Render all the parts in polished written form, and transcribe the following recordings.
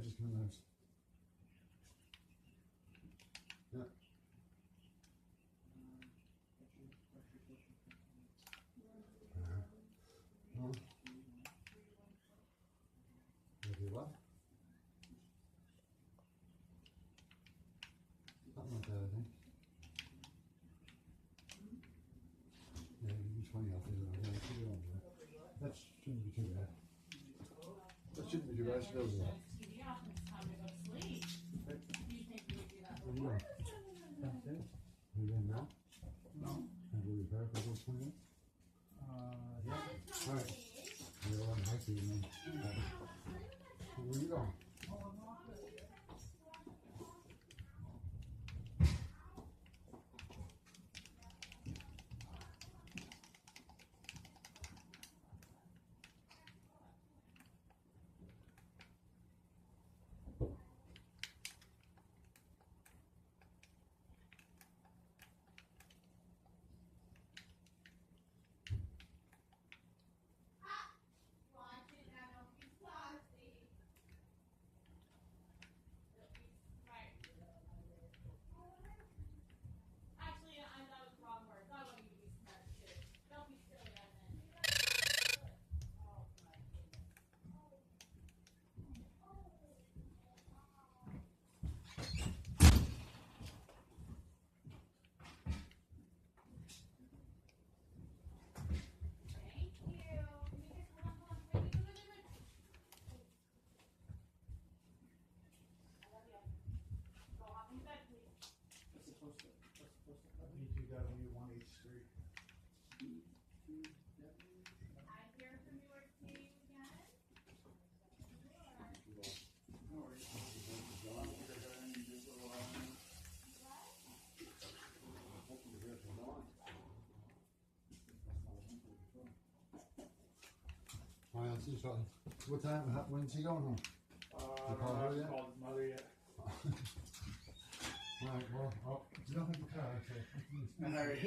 just coming out. Yeah. No. Maybe what? Something like that, I think. Yeah, you can 20 off there. Yeah, put it on there. That shouldn't be too bad. That shouldn't be too bad. She knows that. What are you doing? Downstairs? Are you in now? No. And we'll be back for those 20 minutes? Yeah. Alright. You're on high speed, man. Where are you going? B2W1H3. Oh, yeah, see something. What time? When's he going home? I call her yet? called his mother yet. Right, well, oh, you don't have the car, so. Alright.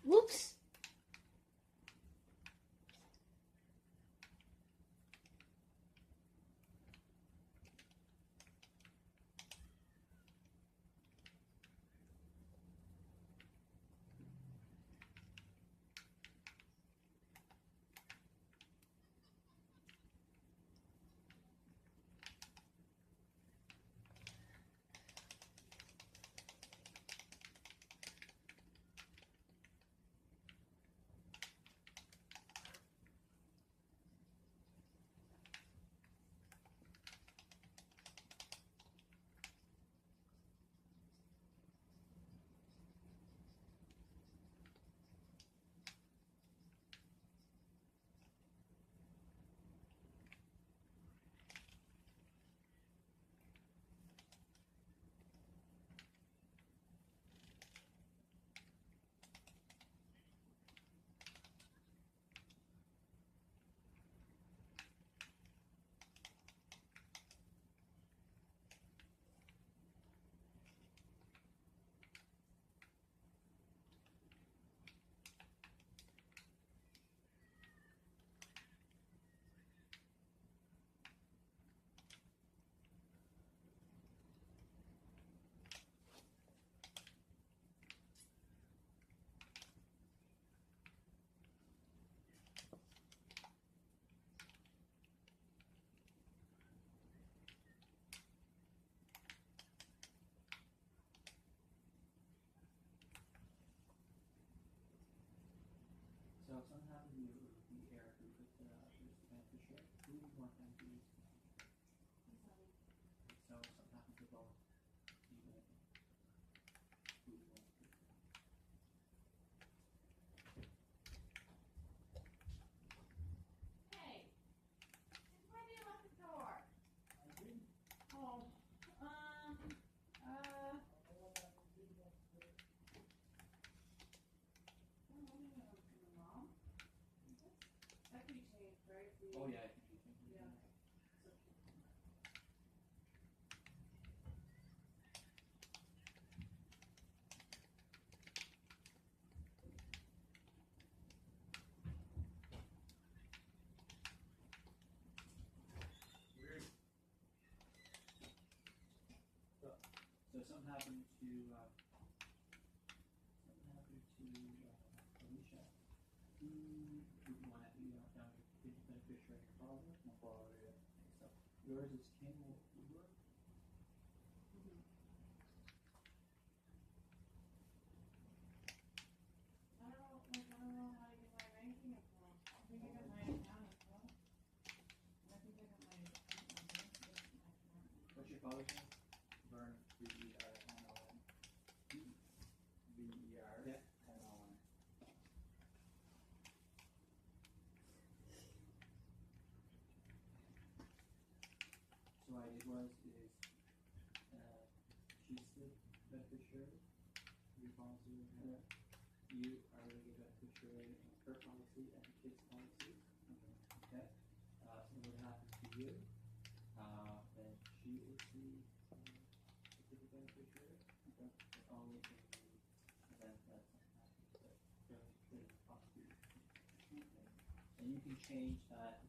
Whoops. something happened to, Alicia. Would you want to, down to beneficiary and father? My father, yeah. Okay, so yours is King Woodward? I don't know how to get my banking account. I think I got my account as well. And I think I got my bank account. What's your father's name? Vern, V-E-R-N-O-N. V-E-R. Yeah. N-O-N. So what I did was, she's the beneficiary, your policy, Yeah. you are the beneficiary of her policy and the kid's policy. Okay. So what happens to you, then she is the beneficiary. Okay. But only in the event that something happens that the policy. Okay. And you can change that